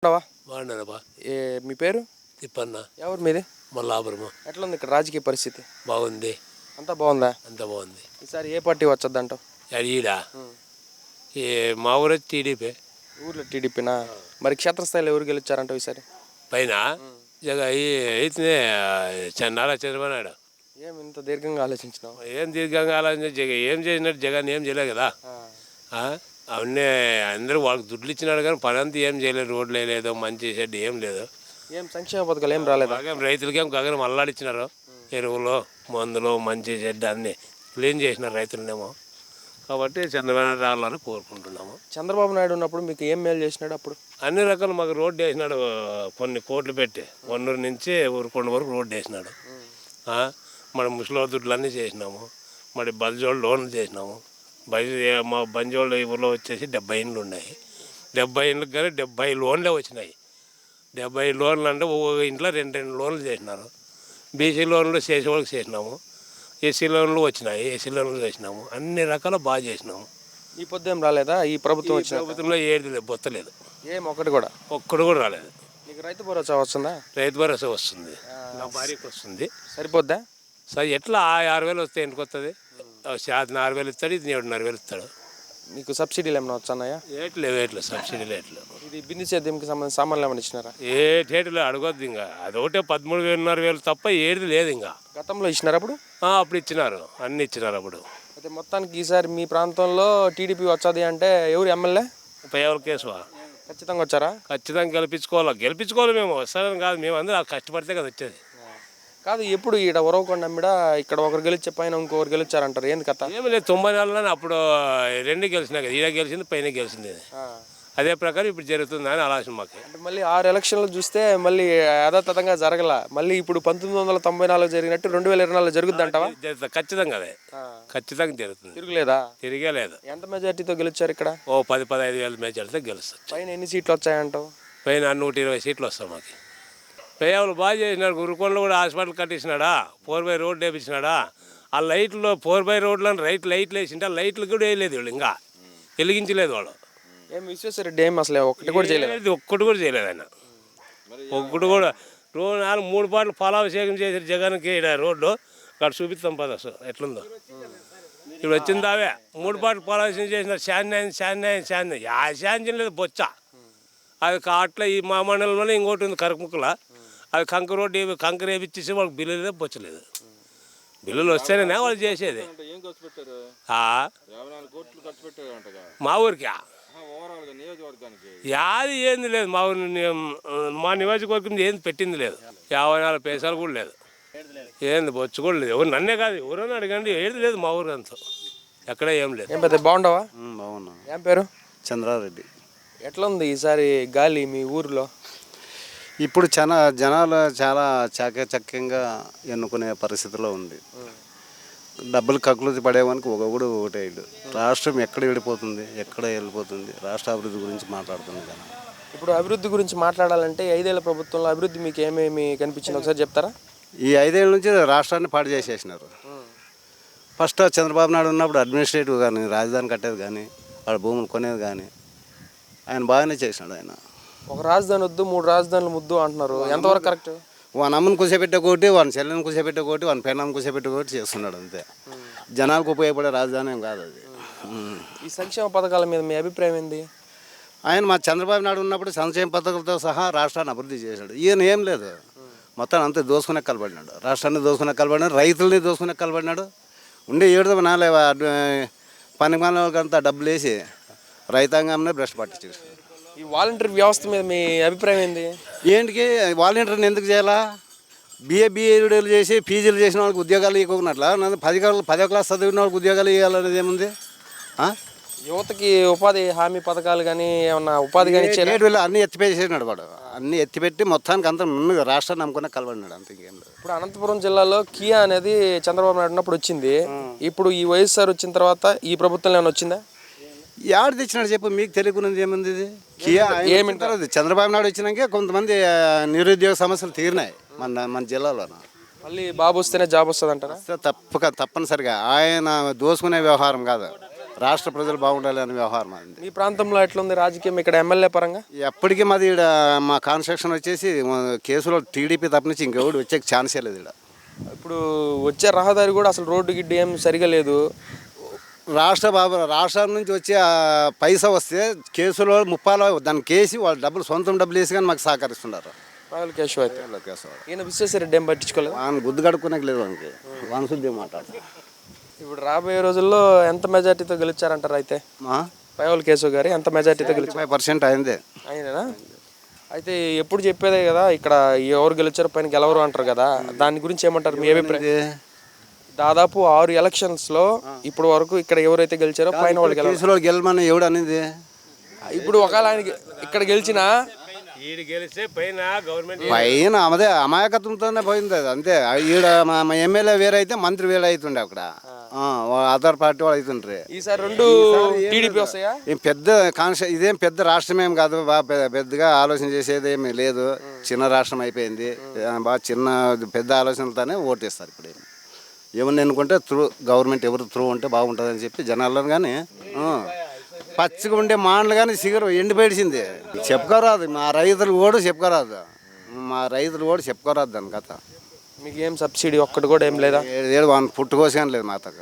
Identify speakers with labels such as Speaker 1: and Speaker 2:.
Speaker 1: ఉండవా?
Speaker 2: బాగున్నానబ్బా.
Speaker 1: మీ పేరు?
Speaker 2: తిప్పన్న.
Speaker 1: ఎవరు మీది?
Speaker 2: మల్లాపురము.
Speaker 1: ఎట్లా ఉంది ఇక్కడ రాజకీయ పరిస్థితి?
Speaker 2: బాగుంది.
Speaker 1: అంతా బాగుందా?
Speaker 2: అంత బాగుంది.
Speaker 1: ఈసారి ఏ పార్టీ వచ్చొద్దంటావు?
Speaker 2: ఈడ ఈ మా ఊరు టీడీపీ.
Speaker 1: ఊర్లో టీడీపీనా? మరి క్షేత్రస్థాయిలో ఎవరు గెలిచారంటావు ఈసారి?
Speaker 2: పైన జగ అయితే నారా చంద్రబాబు నాయుడు.
Speaker 1: ఏం ఇంత దీర్ఘంగా ఆలోచించినావు?
Speaker 2: ఏం దీర్ఘంగా ఆలోచించి ఏం చేసినట్టు జగన్ ఏం చేయలేదు కదా. అవన్నీ అందరూ వాళ్ళకి దుడ్లు ఇచ్చినాడు కానీ పని అంతా ఏం చేయలేదు. రోడ్లు వేయలేదు, మంచి షెడ్ ఏం లేదు.
Speaker 1: ఏం సంక్షేమ పథకాలు ఏం రాలేదు?
Speaker 2: రైతులకేం గగనం అల్లాడిచ్చినారు. ఎరువులు, మందులు, మంచి షెడ్ అన్నీ క్లీన్ చేసినారు రైతులనేమో. కాబట్టి చంద్రబాబు నాయుడు రావాలని కోరుకుంటున్నాము.
Speaker 1: చంద్రబాబు నాయుడు ఉన్నప్పుడు మీకు ఏం మేలు చేసినాడు అప్పుడు?
Speaker 2: అన్ని రకాలు మాకు రోడ్డు వేసినాడు. కొన్ని కోట్లు పెట్టి వన్నూరు నుంచి ఊరుకొండ వరకు రోడ్డు వేసినాడు. మన ముసలి దుడ్లు అన్నీ చేసినాము. మరి బంజోళ్ళు లోన్లు చేసినాము. మా బంజోళ్ళు ఊళ్ళో వచ్చేసి 70 ఇండ్లు ఉన్నాయి. 70 ఇండ్లకు కానీ 70 లోన్లే వచ్చినాయి. 70 లోన్లు అంటే ఒక్కొక్క ఇంట్లో 2 లోన్లు చేసినారు. బీసీ లోన్లు చేసేవాళ్ళకి చేసినాము. ఏసీ లోన్లు వచ్చినాయి. ఏసీ లోన్లు చేసినాము. అన్ని రకాల బాగా చేసినాము.
Speaker 1: ఈ పొద్దు ఏం రాలేదా? ఈ ప్రభుత్వం వచ్చిన
Speaker 2: ప్రభుత్వంలో ఏది లేదు, బొత్తలేదు.
Speaker 1: ఏం ఒక్కటి కూడా?
Speaker 2: ఒక్కడు కూడా రాలేదు.
Speaker 1: నీకు రైతు భరోసా వస్తుందా?
Speaker 2: రైతు భరోసా వస్తుంది. నా భార్యకి వస్తుంది.
Speaker 1: సరిపోద్దా?
Speaker 2: సరే ఎట్లా 6,000 వస్తే ఎందుకు వస్తుంది? 4,000 ఇస్తాడు, ఇది 7,500 ఇస్తాడు.
Speaker 1: మీకు సబ్సిడీలు ఏమైనా వచ్చాయా?
Speaker 2: ఏట్లేదు సబ్సిడీలు ఏట్లు.
Speaker 1: ఇది బిందు సేద్యంకి సంబంధించి సామాన్లు ఏమైనా ఇచ్చినారా?
Speaker 2: ఏటేట్లు అడగొద్దు. ఇంకా అదొకటే 13,500 తప్ప ఏది లేదు. ఇంకా
Speaker 1: గతంలో ఇచ్చినారు అప్పుడు?
Speaker 2: అప్పుడు ఇచ్చినారు, అన్ని ఇచ్చినారు అప్పుడు.
Speaker 1: అయితే మొత్తానికి ఈసారి మీ ప్రాంతంలో టీడీపీ వచ్చాది అంటే ఎవరు ఎమ్మెల్యే?
Speaker 2: ఎవరి కేసువా?
Speaker 1: ఖచ్చితంగా వచ్చారా?
Speaker 2: ఖచ్చితంగా గెలిపించుకోవాలి మేము. వస్తారని కాదు, మేము అందరూ కష్టపడితే కదా వచ్చేది.
Speaker 1: కాదు, ఎప్పుడు ఈడ ఉరవకొండ ఇక్కడ ఒకరు గెలిచే పైన ఇంకొకరు గెలిచారంటారు. ఏంది కథ?
Speaker 2: ఏమి లేదు, 94 అప్పుడు 2 గెలిచినా కదా. ఈడ గెలిచింది, పైన గెలిచింది. అదే ప్రకారం ఇప్పుడు జరుగుతుందని ఆలోచన మాకు. అంటే
Speaker 1: మళ్ళీ 6 ఎలక్షన్లు చూస్తే మళ్ళీ యథాతథంగా జరగల. మళ్ళీ ఇప్పుడు 1994 జరిగినట్టు 2024 జరుగుద్ది అంటావా?
Speaker 2: ఖచ్చితంగా అదే, ఖచ్చితంగా జరుగుతుంది. తిరిగేలేదు.
Speaker 1: ఎంత మెజార్టీతో గెలిచారు ఇక్కడ?
Speaker 2: 10-15 వేల మెజార్టీతో గెలుస్తారు.
Speaker 1: పైన ఎన్ని సీట్లు వచ్చాయంటావు?
Speaker 2: పైన 120 సీట్లు వస్తాయి మాకు. పేదలు బాగా చేసినాడు. గురుకొండలో కూడా హాస్పిటల్ కట్టించినాడా, 4x రోడ్డు వేపించినాడా. ఆ లైట్లో 4x రోడ్లను లైట్లు వేసింటే ఆ లైట్లు కూడా వేయలేదు వాళ్ళు, ఇంకా వెలిగించలేదు వాళ్ళు.
Speaker 1: ఏం విశ్వేశ్వరరెడ్డి ఏం అసలు ఒక్కటి కూడా చేయలేదు?
Speaker 2: ఒక్కటి కూడా చేయలేదు ఆయన. ఒక్కటి కూడా. రోజు 3 పాటలు ఫలాభిషేకం చేసారు జగన్కి. రోడ్డు అక్కడ చూపిస్తాం పద ఎట్లుందో. ఇప్పుడు వచ్చింది అవే 3 పాటలు ఫలాభిషేకం చేసినారు. శాన్యాయం శాంతి లేదు, బొచ్చ. అది అట్లా ఈ మా మండలంలోనే ఇంకోటి ఉంది కరకముక్కల. అది కంకర వేపించేసి వాళ్ళకి బిల్లులే బొచ్చలేదు. బిల్లులు వస్తేనే వాళ్ళు చేసేది. మా ఊరికి యాది ఏంది లేదు. మా నియోజకవర్గం ఏంది పెట్టింది లేదు. 54 పైసలు కూడా లేదు. ఏంది బొచ్చు కూడా లేదు. ఎవరు నన్నే కాదు, ఎవరైనా అడగండి, ఏది లేదు మా ఊరు అంతా. ఎక్కడ ఏం లేదు.
Speaker 1: ఏం పెద్ద బాగుండవా?
Speaker 3: బాగున్నా.
Speaker 1: ఏం పేరు?
Speaker 3: చంద్రారెడ్డి.
Speaker 1: ఎట్లా ఉంది ఈసారి గాలి మీ ఊరిలో?
Speaker 3: ఇప్పుడు జనాలు చాలా చాకచక్యంగా ఎన్నుకునే పరిస్థితిలో ఉంది. డబ్బులు కక్కులు పడేవానికి ఒకటే ఇల్లు. రాష్ట్రం ఎక్కడ విడిపోతుంది, ఎక్కడ వెళ్ళిపోతుంది? రాష్ట్ర అభివృద్ధి గురించి మాట్లాడుతుంది కదా.
Speaker 1: ఇప్పుడు అభివృద్ధి గురించి మాట్లాడాలంటే 5 ఏళ్ల ప్రభుత్వంలో అభివృద్ధి మీకు ఏమేమి కనిపించింది ఒకసారి చెప్తారా?
Speaker 3: ఈ 5 ఏళ్ళ నుంచి రాష్ట్రాన్ని పాడు చేసేసినారు. ఫస్ట్ చంద్రబాబు నాయుడు ఉన్నప్పుడు అడ్మినిస్ట్రేటివ్ కానీ, రాజధాని కట్టేది కానీ, వాళ్ళ భూములు కొనేది కానీ ఆయన బాగానే చేసినాడు. ఆయన
Speaker 1: ఒక రాజధాని వద్దు, 3 రాజధానులు ముద్దు అంటున్నారు. ఎంతవరకు కరెక్ట్?
Speaker 3: వాని అమ్మని కూర్చోబెట్టేకోటి, వాని చెల్లెని కూర్చోబెట్టేకోటి, వాని పెళ్ళాన్ని కూర్చోబెట్టేకోటి చేస్తున్నాడు అంతే. జనాలకు ఉపయోగపడే రాజధాని ఏం కాదు అది.
Speaker 1: ఈ సంక్షేమ పథకాల మీద మీ అభిప్రాయం ఏంది?
Speaker 3: ఆయన మా చంద్రబాబు నాయుడు ఉన్నప్పుడు సంక్షేమ పథకాలతో సహా రాష్ట్రాన్ని అభివృద్ధి చేశాడు. ఈయన ఏం లేదు, మొత్తం అంతా దోసుకునే కలబడినాడు. రాష్ట్రాన్ని దోసుకునే కలబడినాడు, రైతుల్ని దోసుకునే కలబడినాడు. ఉండే 7 పని మనకంతా డబ్బులు వేసి రైతాంగాన్ని భ్రష్టు పట్టించేసాడు.
Speaker 1: ఈ వాలంటీర్ వ్యవస్థ మీద మీ అభిప్రాయం ఏంది?
Speaker 3: ఏంటికి వాలంటీర్ని ఎందుకు చేయాలా? బిఏడీలు చేసి పీజీలు చేసిన వాళ్ళకి ఉద్యోగాలు ఇవ్వకున్నట్లా 10వ క్లాస్ చదివిన వాళ్ళకి ఉద్యోగాలు ఇవ్వాలనేది ఏముంది?
Speaker 1: యువతకి ఉపాధి హామీ పథకాలు కానీ ఏమన్నా ఉపాధి కానీ
Speaker 3: అన్నీ ఎత్తిపెట్టేసినాడు వాడు. అన్నీ ఎత్తిపెట్టి మొత్తానికి అంతా ముందుగా రాష్ట్రాన్ని నమ్ముకునే కలబడినాడు అంత. ఇంకేం లేదు.
Speaker 1: ఇప్పుడు అనంతపురం జిల్లాలో కియా అనేది చంద్రబాబు నాయుడు ఉన్నప్పుడు వచ్చింది. ఇప్పుడు ఈ వైఎస్ఆర్ వచ్చిన తర్వాత ఈ ప్రభుత్వంలో ఏమైనా వచ్చిందా?
Speaker 3: ఎవరు తెచ్చినాడు చెప్పు, మీకు తెలియకున్నది ఏముంది? ఇది కియా ఏమింటారు. చంద్రబాబు నాయుడు వచ్చినాకే కొంతమంది నిరుద్యోగ సమస్యలు తీరినాయి మన జిల్లాలో.
Speaker 1: మళ్ళీ బాబు వస్తేనే జాబ్ వస్తుంది అంటారా?
Speaker 3: తప్పనిసరిగా ఆయన దోసుకునే వ్యవహారం కాదు, రాష్ట్ర ప్రజలు బాగుండాలి అనే వ్యవహారం అది.
Speaker 1: మీ ప్రాంతంలో ఎట్లుంది రాజకీయం ఇక్కడ ఎమ్మెల్యే పరంగా?
Speaker 3: ఎప్పటికీ మాది ఈడ మా కాన్స్ట్రక్షన్ వచ్చేసి కేసులో టీడీపీ తప్ప నుంచి ఇంకెవడు వచ్చే ఛాన్సే లేదు ఇక్కడ.
Speaker 1: ఇప్పుడు వచ్చే రహదారి కూడా అసలు రోడ్డు గిడ్డు ఏం సరిగా లేదు.
Speaker 3: రాష్ట్రం నుంచి వచ్చే పైసా వస్తే కేసులో ముప్పాలో దాన్ని కేసి వాళ్ళు డబ్బులు సొంతం డబ్బులు వేసి కానీ మాకు సహకరిస్తున్నారు.
Speaker 1: రాయల్ కేశవ్ అయితే
Speaker 3: కేశవ
Speaker 1: ఈయన విశ్వేశ్వరరెడ్డి ఏం పట్టించుకోలేదు.
Speaker 3: ఆయన గుద్దు కడుక్కునేకి లేదు వానికి, వాని శుద్ధి మాట్లాడతారు.
Speaker 1: ఇప్పుడు రాబోయే రోజుల్లో ఎంత మెజార్టీతో గెలిచారంటారు అయితే? రాయల్ కేశవ్ గారు ఎంత మెజార్టీతో గెలిచారు?
Speaker 3: 5% అయిందే.
Speaker 1: అయినా అయితే ఎప్పుడు చెప్పేదే కదా ఇక్కడ ఎవరు గెలిచారు పైన గెలవరు అంటారు కదా, దాని గురించి ఏమంటారు మీ అభిప్రాయం? దాదాపు 6 ఎలక్షన్స్లో ఇప్పుడు వరకు ఇక్కడ ఎవరైతే గెలిచారో పైన వాళ్ళు గెలవరు.
Speaker 3: కేసులో గెలమని ఎవడు అనేది?
Speaker 1: ఇప్పుడు ఒకవేళ ఆయన ఇక్కడ గెలిచినా
Speaker 2: గెలిస్తే పైన గవర్నమెంట్
Speaker 3: పైన అదే అమాయకత్వంతోనే పోయింది అది అంతే. ఈడ మా ఎమ్మెల్యే వేరే అయితే మంత్రి వేరే అవుతుండే అక్కడ, అదర్ పార్టీ వాళ్ళు అవుతుండ్రి.
Speaker 1: ఈసారి 2 టీడీపీ వస్తాయా?
Speaker 3: ఏం పెద్ద ఇదేం పెద్ద రాష్ట్రం ఏం కాదు, బాగా పెద్దగా ఆలోచన చేసేది ఏమీ లేదు. చిన్న రాష్ట్రం అయిపోయింది, బాగా చిన్న పెద్ద ఆలోచనలతోనే ఓటేస్తారు. ఇప్పుడు ఏమన్నా ఎన్నుకుంటే గవర్నమెంట్ ఎవరు త్రూ ఉంటే బాగుంటుందని చెప్పి జనాల్లో కానీ పచ్చిగా ఉండే మాటలు కానీ సిగరు ఎండిపోయింది చెప్పుకోరాదు. మా రైతులు కూడా చెప్పుకోరాదు దాని కథ.
Speaker 1: మీకు ఏం సబ్సిడీ ఒక్కటి కూడా ఏం లేదా?
Speaker 3: ఏడు పుట్టుకోసి కానీ లేదు మా తగ్గ.